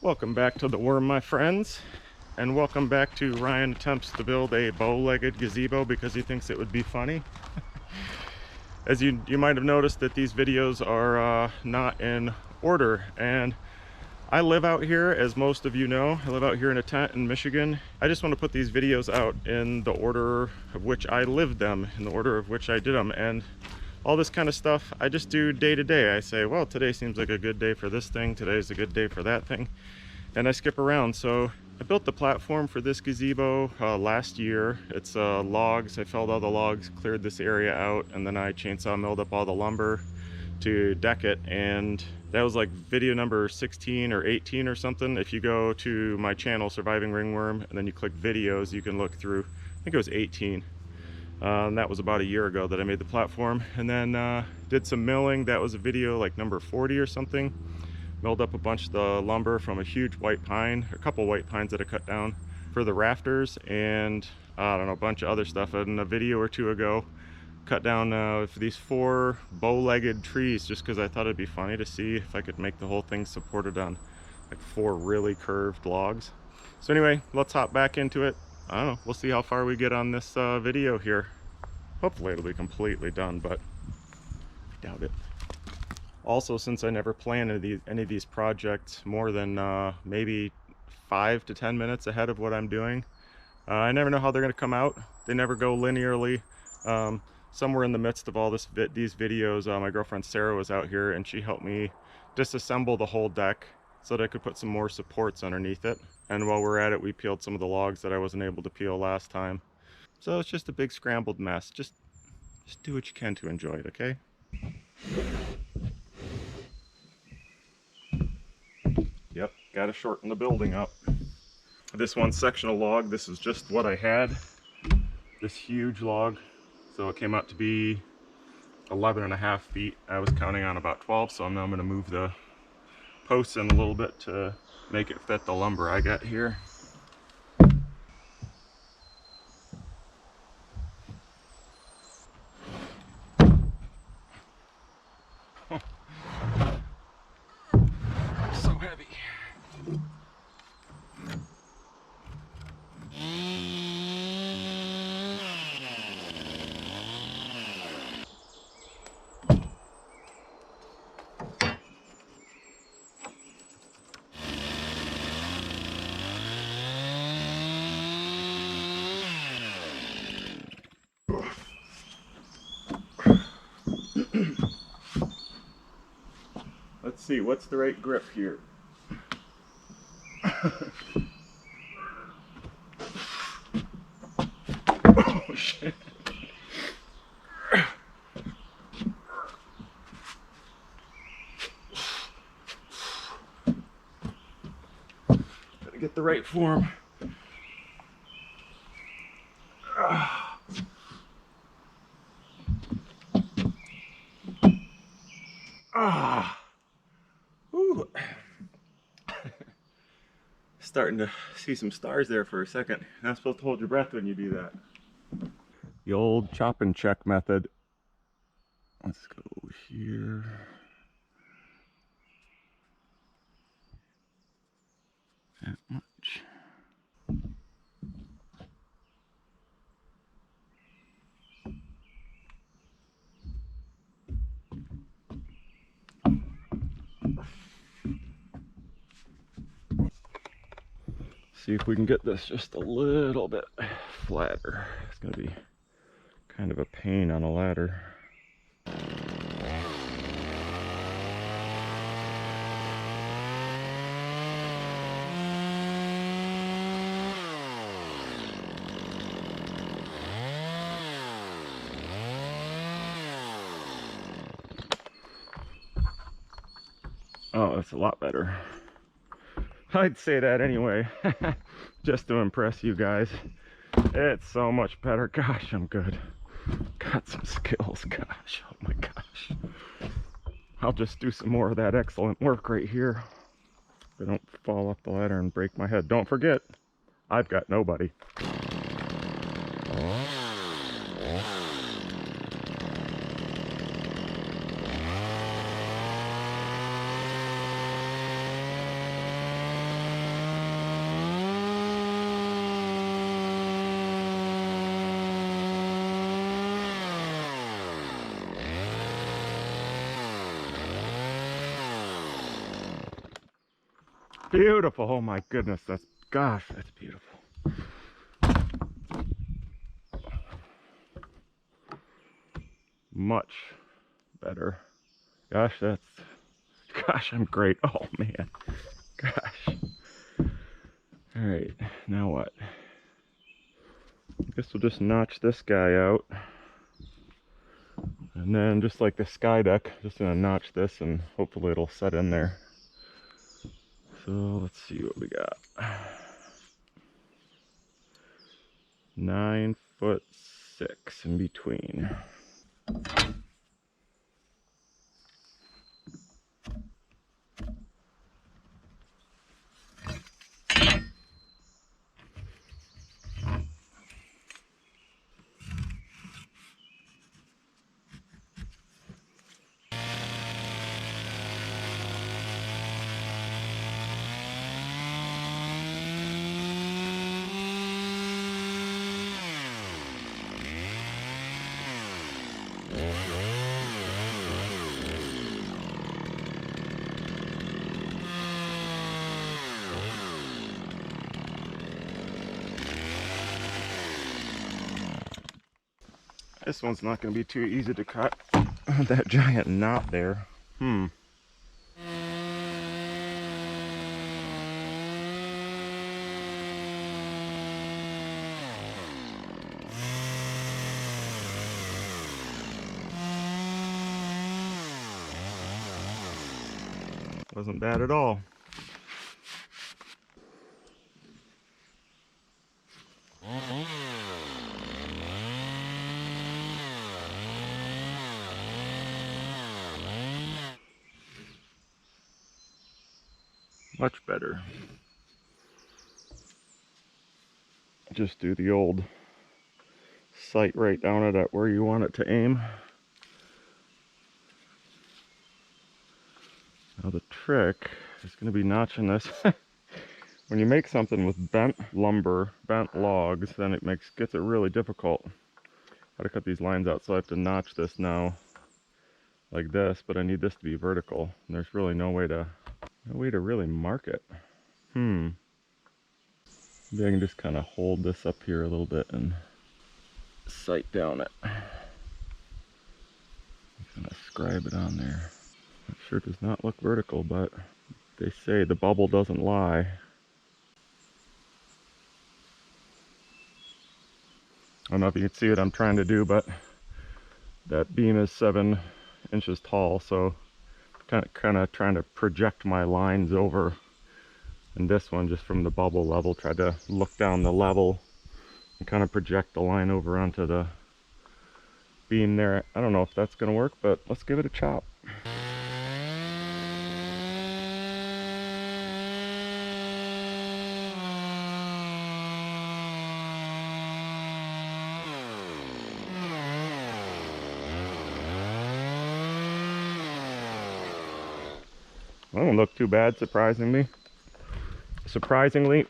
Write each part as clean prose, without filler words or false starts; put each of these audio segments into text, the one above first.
Welcome back to the worm, my friends, and welcome back to Ryan attempts to build a bow-legged gazebo because he thinks it would be funny. As you might have noticed that these videos are not in order, and I live out here, as most of you know. I live out here in a tent in Michigan. I just want to put these videos out in the order of which I lived them, in the order of which I did them, and all this kind of stuff I just do day to day. I say, well, today seems like a good day for this thing, today's a good day for that thing, and I skip around. So I built the platform for this gazebo last year. It's logs. I felled all the logs, cleared this area out, and then I chainsaw milled up all the lumber to deck it, and that was like video number 16 or 18 or something. If you go to my channel, Surviving Ringworm, and then you click videos, you can look through, I think it was 18. And that was about a year ago that I made the platform, and then did some milling. That was a video like number 40 or something. Milled up a bunch of the lumber from a huge white pine, a couple white pines that I cut down for the rafters, and I don't know, a bunch of other stuff. And a video or two ago, cut down for these 4 bow-legged trees just because I thought it'd be funny to see if I could make the whole thing supported on like 4 really curved logs. So anyway, let's hop back into it. I don't know, we'll see how far we get on this video here. Hopefully it'll be completely done, but I doubt it. Also, since I never plan any of these projects more than maybe 5 to 10 minutes ahead of what I'm doing, I never know how they're going to come out. They never go linearly. Somewhere in the midst of all these videos, my girlfriend Sarah was out here and she helped me disassemble the whole deck so that I could put some more supports underneath it. And while we're at it, we peeled some of the logs that I wasn't able to peel last time. So it's just a big scrambled mess. Just do what you can to enjoy it, okay? Yep, gotta shorten the building up. This one sectional log, this is just what I had. This huge log. So it came out to be 11.5 feet. I was counting on about 12, so now I'm gonna move the posts in a little bit to make it fit the lumber I got here. So heavy. Let's see, what's the right grip here? Oh shit. Gotta get the right form. Ooh. Starting to see some stars there for a second. You're not supposed to hold your breath when you do that. The old chop and check method. Let's go here. That much. See if we can get this just a little bit flatter. It's gonna be kind of a pain on a ladder. Oh, that's a lot better. I'd say that anyway, just to impress you guys. It's so much better. Gosh, I'm good. Got some skills, gosh, oh my gosh. I'll just do some more of that excellent work right here. I don't fall off the ladder and break my head. Don't forget, I've got nobody. Beautiful. Oh my goodness. Gosh, that's beautiful. Much better. Gosh, I'm great. Oh man. Gosh. All right, now what? I guess we'll just notch this guy out. And then just like the sky deck, just gonna notch this and hopefully it'll set in there. So let's see what we got. 9'6" in between. This one's not going to be too easy to cut. That giant knot there. Wasn't bad at all. Much better. Just do the old sight right down it at where you want it to aim. Now the trick is going to be notching this. When you make something with bent lumber, bent logs, then it gets it really difficult how to cut these lines out. So I have to notch this now like this, but I need this to be vertical. And there's really no way to really mark it. Maybe I can just kind of hold this up here a little bit and sight down it. Kind of scribe it on there. It sure does not look vertical, but they say the bubble doesn't lie. I don't know if you can see what I'm trying to do, but that beam is 7 inches tall, so kind of trying to project my lines over. And this one, just from the bubble level, tried to look down the level and kind of project the line over onto the beam there. I don't know if that's going to work, but let's give it a chop. That don't look too bad, surprisingly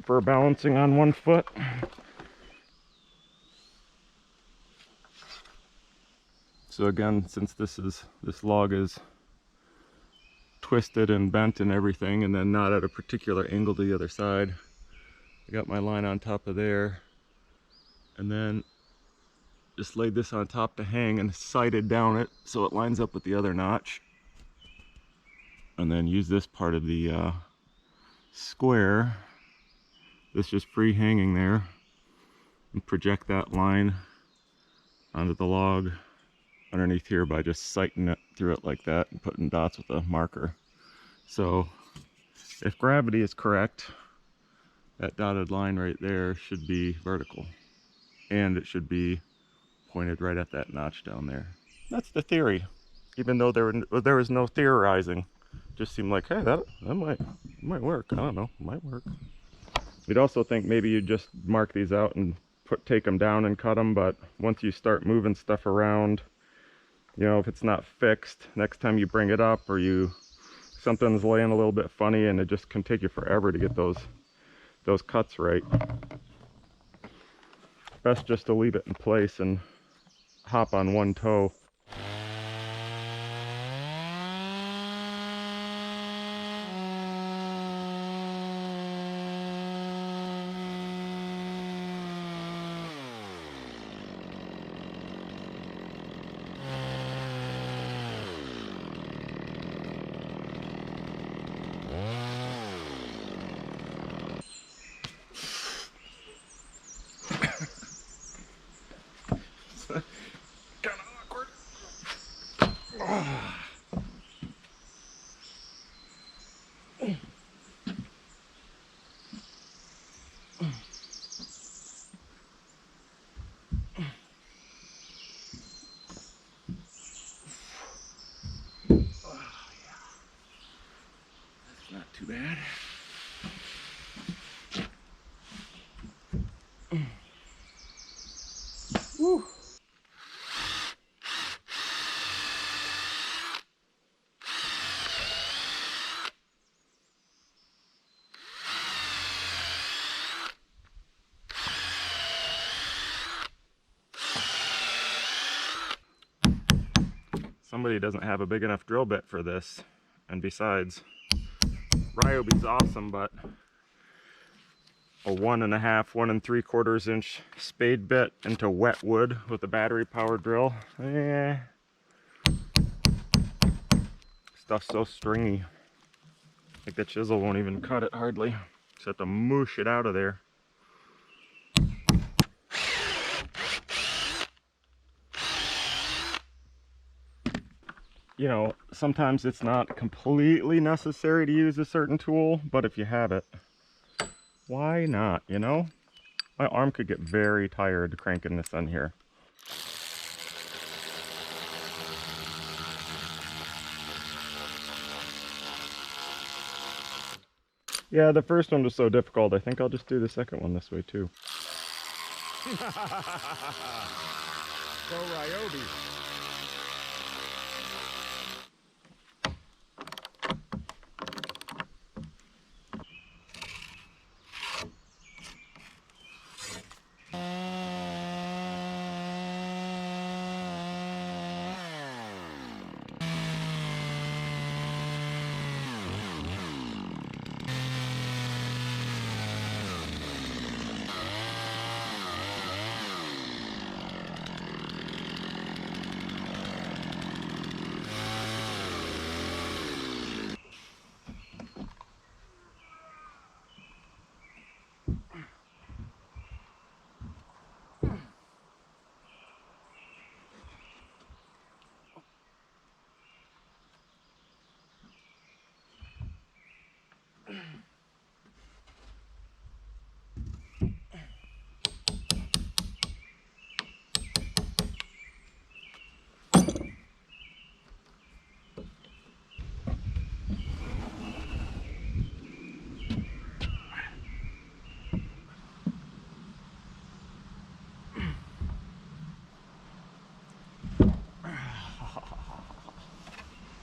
for balancing on one foot. So again, since this log is twisted and bent and everything, and then not at a particular angle to the other side, I got my line on top of there, and then just laid this on top to hang and sighted down it so it lines up with the other notch. And then use this part of the square, this just free hanging there, and project that line onto the log underneath here by just sighting it through it like that and putting dots with a marker. So if gravity is correct, that dotted line right there should be vertical, and it should be pointed right at that notch down there. That's the theory, even though there was no theorizing. Just seemed like, hey, that might work. I don't know, might work. You'd also think maybe you just mark these out and take them down and cut them, but once you start moving stuff around, you know, if it's not fixed, next time you bring it up or something's laying a little bit funny, and it just can take you forever to get those cuts right. Best just to leave it in place and hop on one toe. Not too bad. Woo. Somebody doesn't have a big enough drill bit for this, and besides, Ryobi's awesome, but a 1.5, 1 3/4 inch spade bit into wet wood with a battery powered drill, stuff's so stringy. Like the chisel won't even cut it hardly. Just have to moosh it out of there. You know, sometimes it's not completely necessary to use a certain tool, but if you have it, why not, you know? My arm could get very tired cranking this in here. Yeah, the first one was so difficult. I think I'll just do the second one this way too. Go Ryobi.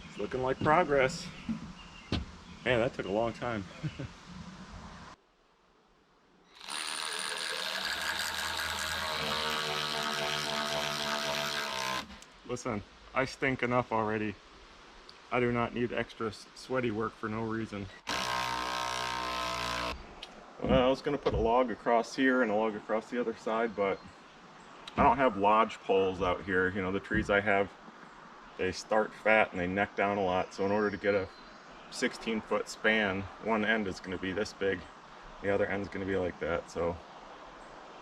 It's looking like progress. Man, that took a long time. Listen, I stink enough already. I do not need extra sweaty work for no reason. I was going to put a log across here and a log across the other side, but I don't have lodge poles out here. You know, the trees I have, they start fat and they neck down a lot. So in order to get a 16-foot span, one end is going to be this big, the other end's going to be like that. So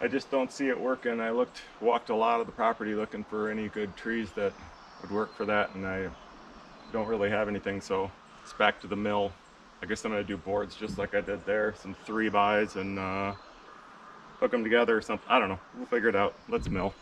I just don't see it working. I walked a lot of the property looking for any good trees that would work for that, and I don't really have anything, so it's back to the mill. I guess I'm going to do boards just like I did there, some 3x and hook them together or something. I don't know. We'll figure it out. Let's mill.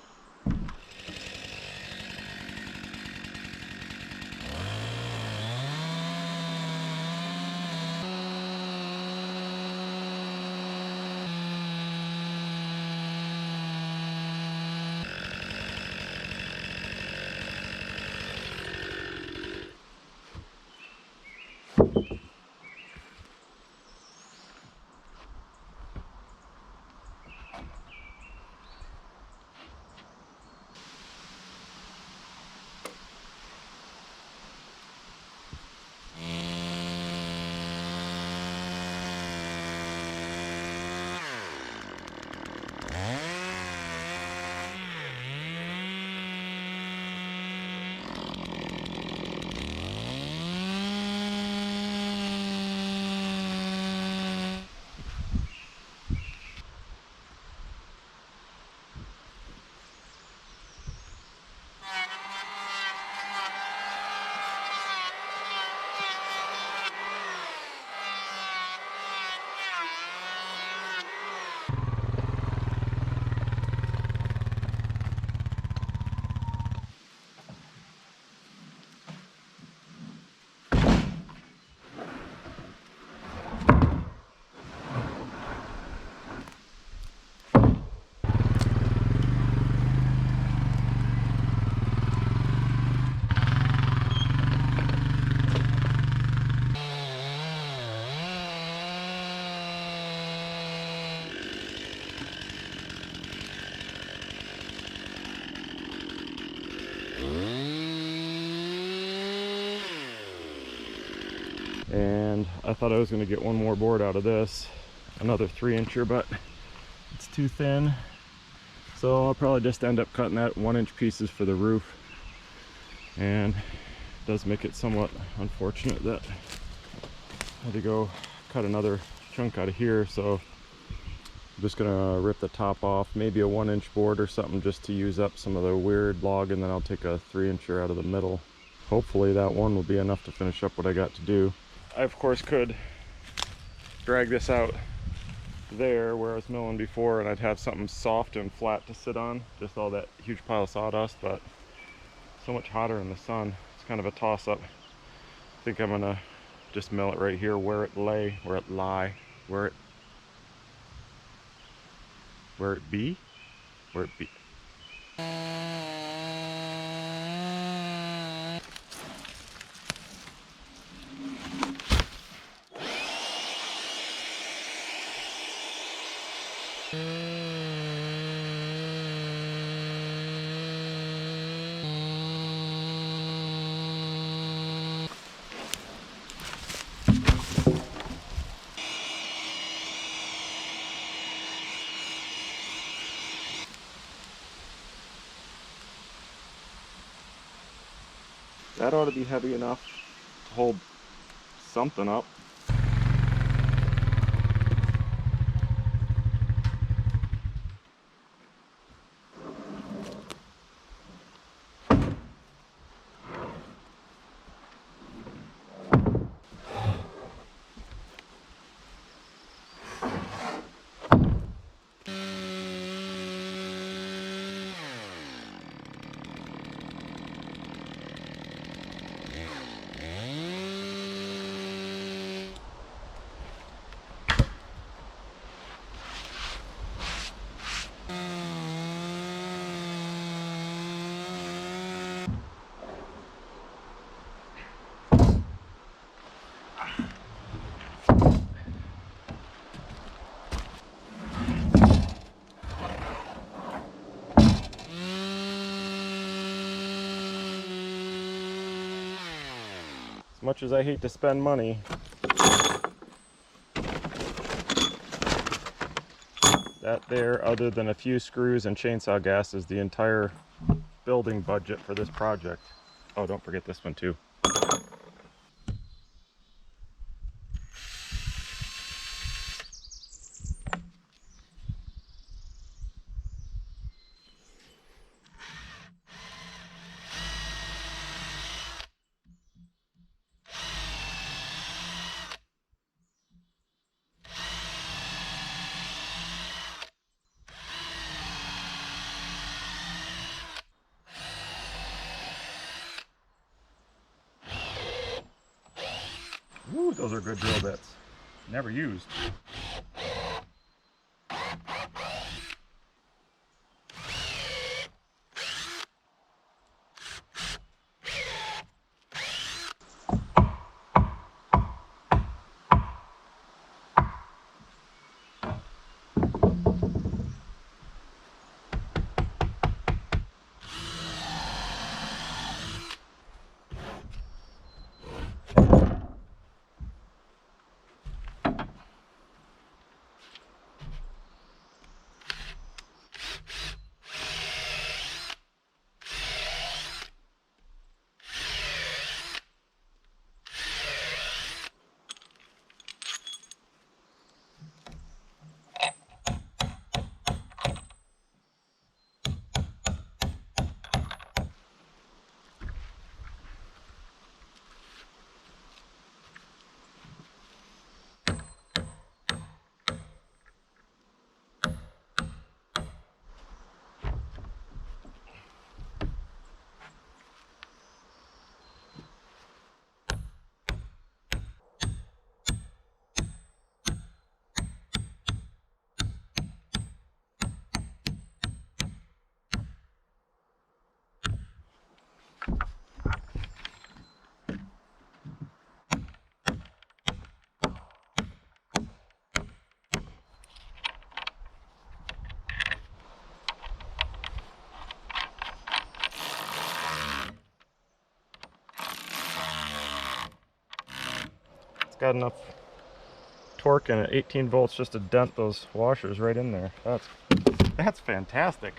And I thought I was going to get one more board out of this, another 3-incher, but it's too thin. So I'll probably just end up cutting that 1-inch pieces for the roof. And it does make it somewhat unfortunate that I had to go cut another chunk out of here. So I'm just gonna rip the top off, maybe a 1-inch board or something, just to use up some of the weird log, and then I'll take a 3-incher out of the middle. Hopefully that one will be enough to finish up what I got to do. I of course could drag this out there where I was milling before, and I'd have something soft and flat to sit on, just all that huge pile of sawdust, but so much hotter in the sun, it's kind of a toss-up. I think I'm gonna just mill it right here where it be. That ought to be heavy enough to hold something up. As much as I hate to spend money, that there, other than a few screws and chainsaw gas, is the entire building budget for this project. Oh, don't forget this one too. Ooh, those are good drill bits. Never used. got enough torque in it, 18 volts, just to dent those washers right in there. That's fantastic.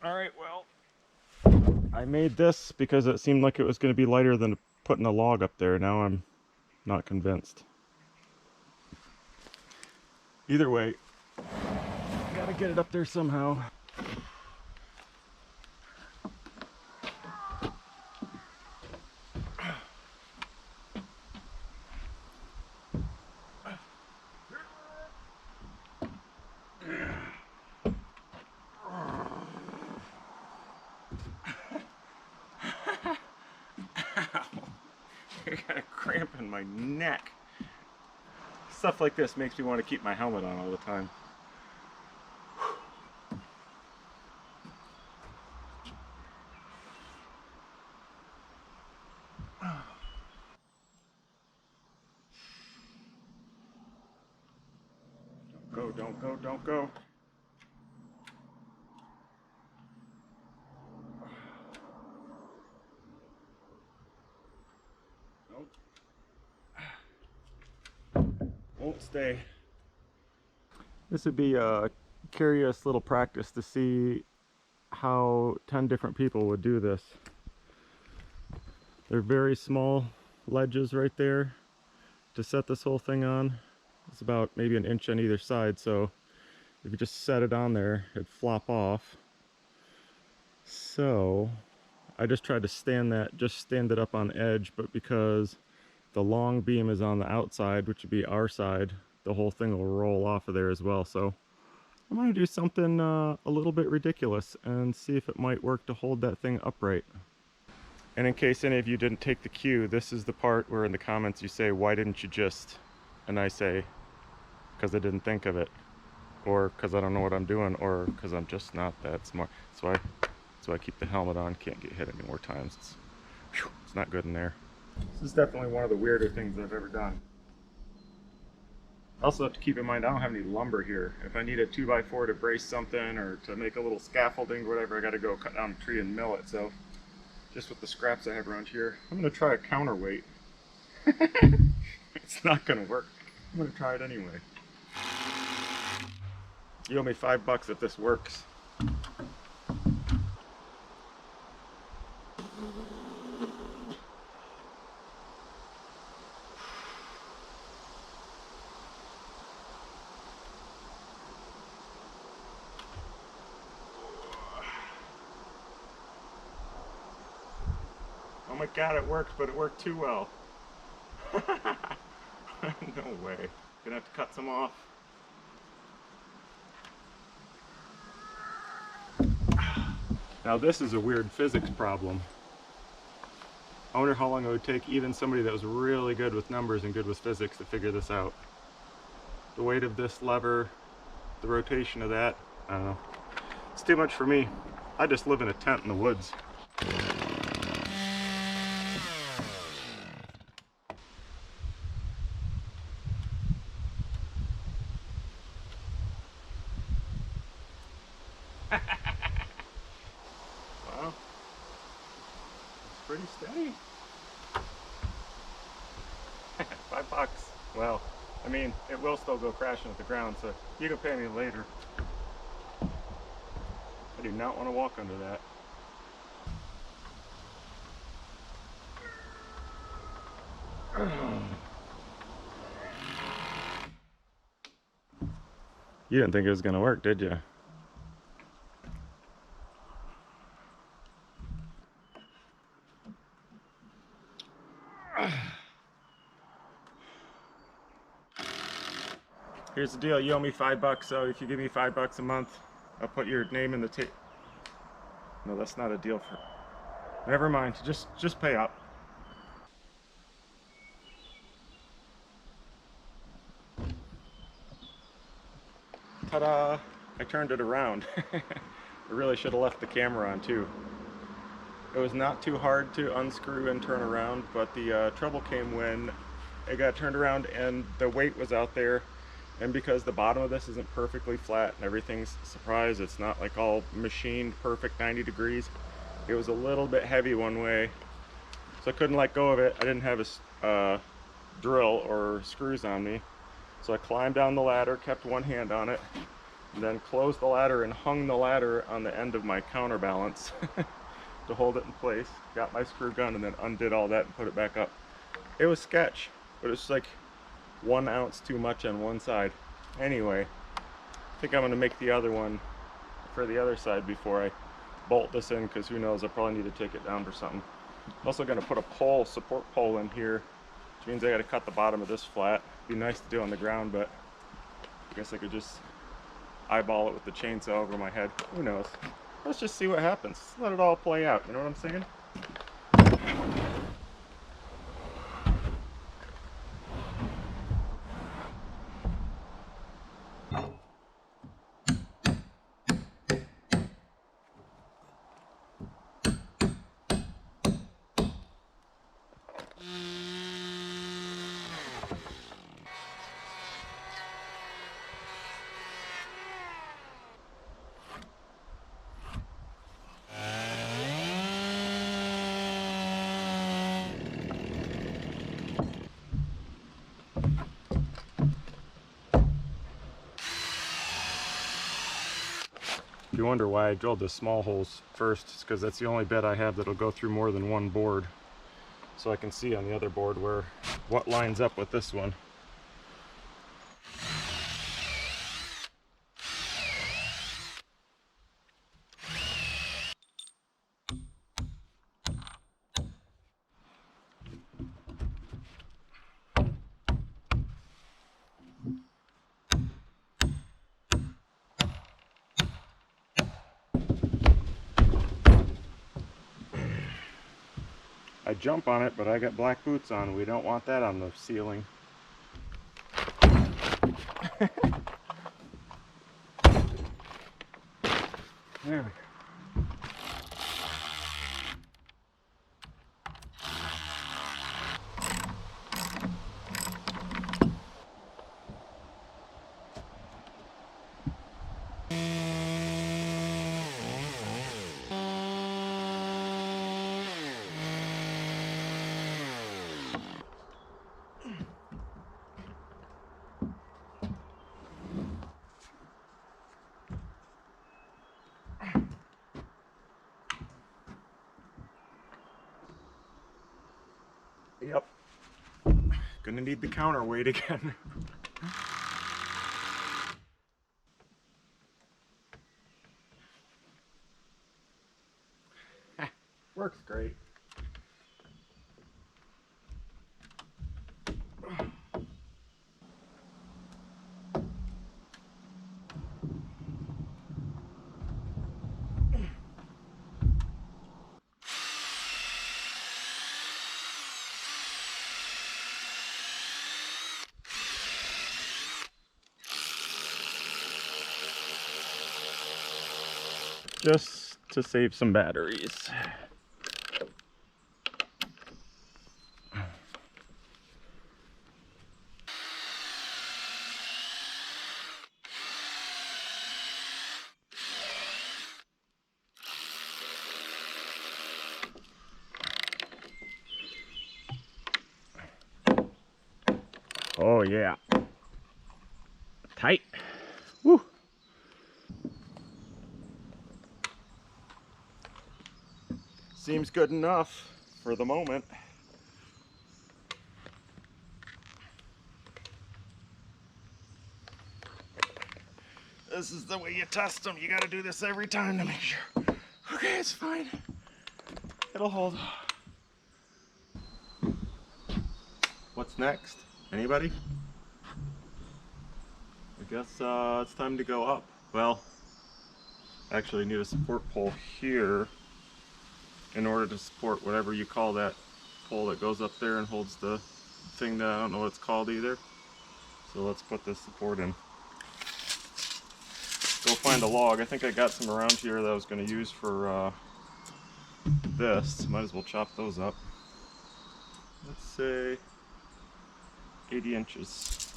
Alright, well, I made this because it seemed like it was going to be lighter than putting a log up there. Now I'm not convinced. Either way, gotta get it up there somehow. I got a cramp in my neck. Stuff like this makes me want to keep my helmet on all the time. Don't go, don't go, don't go. Nope. Won't stay. This would be a curious little practice to see how 10 different people would do this. They're very small ledges right there to set this whole thing on. It's about maybe an inch on either side, so if you just set it on there, it'd flop off. So I just tried to stand it up on edge, but because the long beam is on the outside, which would be our side, the whole thing will roll off of there as well. So I'm going to do something a little bit ridiculous and see if it might work to hold that thing upright. And in case any of you didn't take the cue, this is the part where in the comments you say, why didn't you just? And I say, because I didn't think of it, or because I don't know what I'm doing, or because I'm just not that smart. So I keep the helmet on, can't get hit any more times. It's not good in there. This is definitely one of the weirder things I've ever done. Also have to keep in mind I don't have any lumber here. If I need a 2x4 to brace something or to make a little scaffolding or whatever, I got to go cut down a tree and mill it. So just with the scraps I have around here, I'm going to try a counterweight. It's not going to work. I'm going to try it anyway. You owe me $5 if this works. Oh my god, it worked, but it worked too well. No way. Gonna have to cut some off. Now this is a weird physics problem. I wonder how long it would take even somebody that was really good with numbers and good with physics to figure this out. The weight of this lever, the rotation of that, I don't know. It's too much for me. I just live in a tent in the woods. Wow, it's pretty steady. $5. Well, I mean, it will still go crashing at the ground, so you can pay me later. I do not want to walk under that. You didn't think it was gonna work, did you? Here's the deal, you owe me $5, so if you give me $5 a month, I'll put your name in the tape. No, that's not a deal for... Never mind, just pay up. Ta-da! I turned it around. I really should have left the camera on too. It was not too hard to unscrew and turn around, but the trouble came when it got turned around and the weight was out there, and because the bottom of this isn't perfectly flat and everything's surprise, it's not like all machined perfect 90 degrees. It was a little bit heavy one way, so I couldn't let go of it. I didn't have a drill or screws on me, so I climbed down the ladder, kept one hand on it, and then closed the ladder and hung the ladder on the end of my counterbalance to hold it in place. Got my screw gun and then undid all that and put it back up. It was sketch, but it's like 1 ounce too much on one side. Anyway, I think I'm gonna make the other one for the other side before I bolt this in, because who knows, I'll probably need to take it down for something. I'm also gonna put a pole, support pole in here, which means I gotta cut the bottom of this flat. Be nice to do on the ground, but I guess I could just eyeball it with the chainsaw over my head. Who knows? Let's just see what happens. Let it all play out, you know what I'm saying? If you wonder why I drilled the small holes first, it's because that's the only bed I have that'll go through more than one board. So I can see on the other board what lines up with this one. I jump on it, but I got black boots on. We don't want that on the ceiling. There we go. Yep. Gonna need the counterweight again. Works great. Just to save some batteries. Oh yeah. Tight. Woo. Seems good enough for the moment. This is the way you test them. You gotta do this every time to make sure. Okay, it's fine. It'll hold. What's next? Anybody? I guess it's time to go up. Well, actually I need a support pole here in order to support whatever you call that pole that goes up there and holds the thing that I don't know what it's called either. So let's put this support in. Go find a log. I think I got some around here that I was going to use for this. Might as well chop those up. Let's say 80 inches.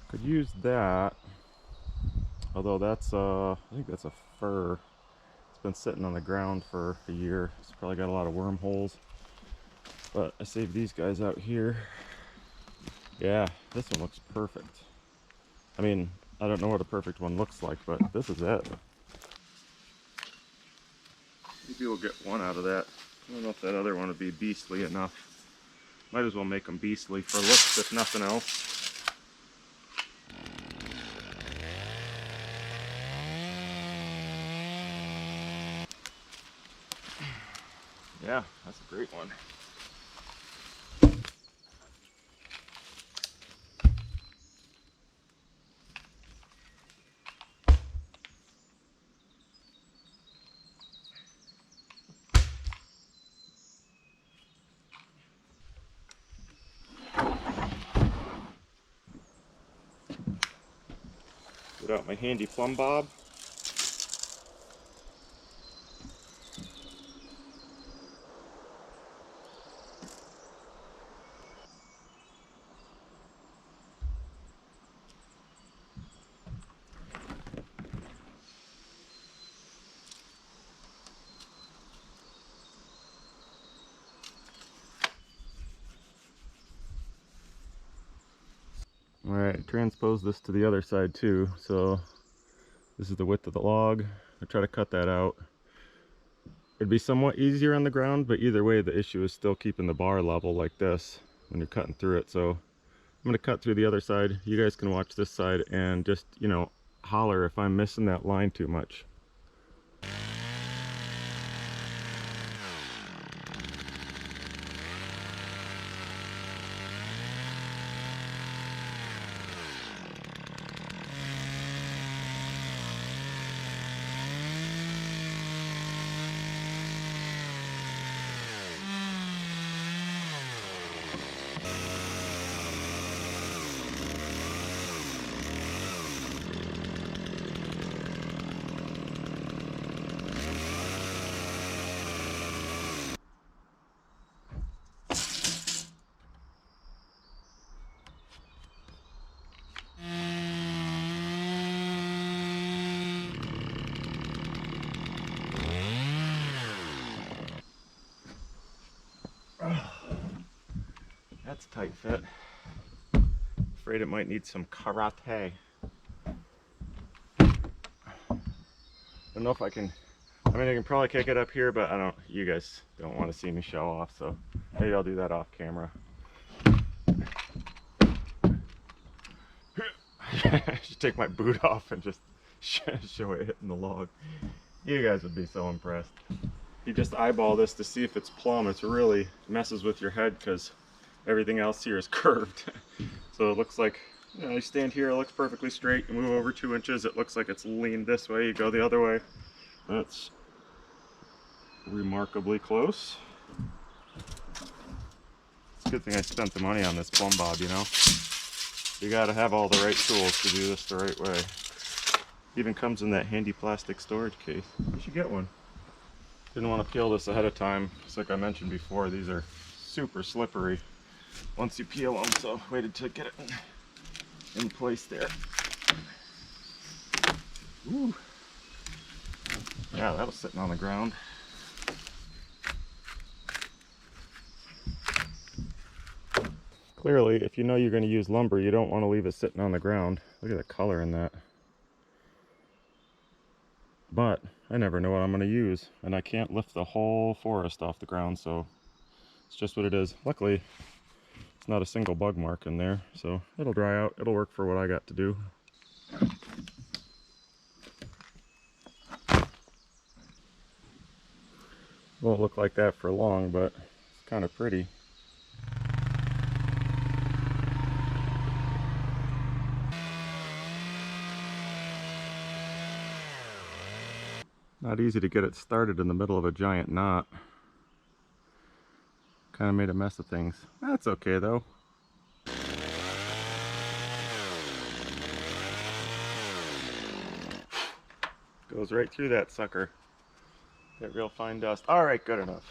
Could use that. Although that's I think that's a fir. It's been sitting on the ground for a year. It's probably got a lot of wormholes. But I saved these guys out here. Yeah, this one looks perfect. I mean, I don't know what a perfect one looks like, but this is it. Maybe we'll get one out of that. I don't know if that other one would be beastly enough. Might as well make them beastly for looks, if nothing else. Yeah, that's a great one. Get out my handy plumb bob. Alright, transpose this to the other side too. So this is the width of the log. I try to cut that out. It'd be somewhat easier on the ground, but either way the issue is still keeping the bar level like this when you're cutting through it. So I'm going to cut through the other side. You guys can watch this side and just, you know, holler if I'm missing that line too much. That's a tight fit. Afraid it might need some karate. I don't know if I can. I mean, I can probably kick it up here, but I don't. You guys don't want to see me show off, so maybe I'll do that off camera. I should take my boot off and just show it hitting the log. You guys would be so impressed. You just eyeball this to see if it's plumb. It really messes with your head because everything else here is curved. So it looks like, you know, you stand here, it looks perfectly straight. You move over 2 inches, it looks like it's leaned this way. You go the other way. That's remarkably close. It's a good thing I spent the money on this plumb bob, you know. You gotta have all the right tools to do this the right way. Even comes in that handy plastic storage case. You should get one. Didn't want to peel this ahead of time. It's like I mentioned before, these are super slippery once you peel them, so waited to get it in place there. Ooh. Yeah, that was sitting on the ground. Clearly, if you know you're going to use lumber, you don't want to leave it sitting on the ground. Look at the color in that. But I never know what I'm going to use, and I can't lift the whole forest off the ground, so it's just what it is. Luckily, It's not a single bug mark in there, so it'll dry out. It'll work for what I got to do. Won't look like that for long, but it's kind of pretty. Not easy to get it started in the middle of a giant knot. Kind of made a mess of things. That's okay though. Goes right through that sucker. That real fine dust. All right, good enough.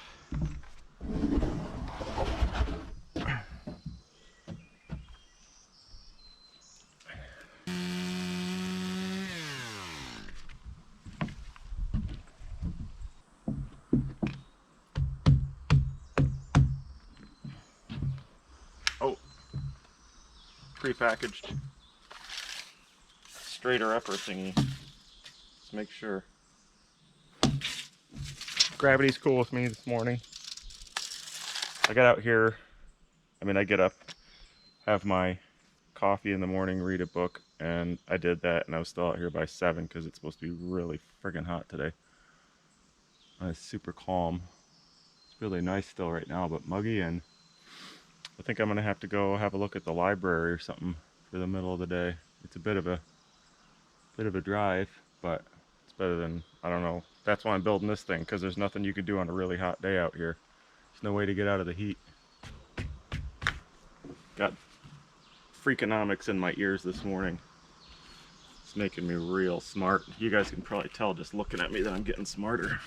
Oh, pre-packaged straighter upper thingy. Let's make sure. Gravity's cool with me this morning. I got out here, I get up, have my coffee in the morning, read a book, and I did that, and I was still out here by 7 because it's supposed to be really friggin' hot today. It's super calm. It's really nice still right now, but muggy, and I think I'm gonna have to go have a look at the library or something for the middle of the day. It's a bit of a drive, but it's better than, I don't know. That's why I'm building this thing, because there's nothing you can do on a really hot day out here. There's no way to get out of the heat. Got Freakonomics in my ears this morning. It's making me real smart. You guys can probably tell just looking at me that I'm getting smarter.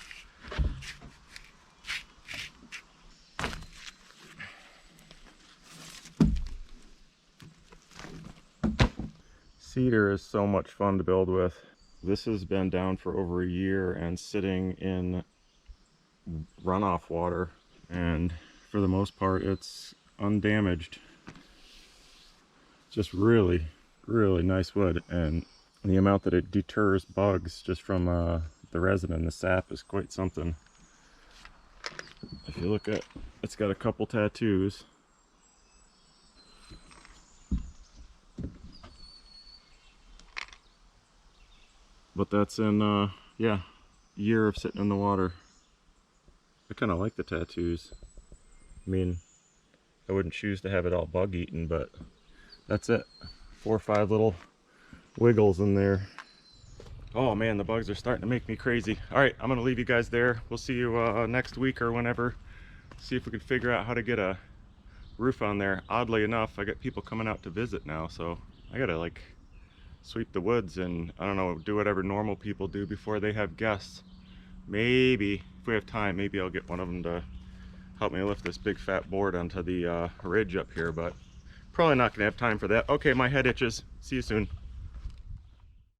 Cedar is so much fun to build with. This has been down for over a year and sitting in runoff water, and for the most part it's undamaged. Just really nice wood, and the amount that it deters bugs just from the resin and the sap is quite something. If you look at, it's got a couple tattoos. But that's in, yeah, year of sitting in the water. I kind of like the tattoos. I mean, I wouldn't choose to have it all bug eaten, but that's it. 4 or 5 little wiggles in there. Oh man, the bugs are starting to make me crazy. All right, I'm gonna leave you guys there. We'll see you next week or whenever. See if we can figure out how to get a roof on there. Oddly enough, I got people coming out to visit now, so I gotta like sweep the woods and, I don't know, do whatever normal people do before they have guests. Maybe, if we have time, maybe I'll get one of them to help me lift this big fat board onto the ridge up here, but probably not gonna have time for that. Okay, my head itches. See you soon.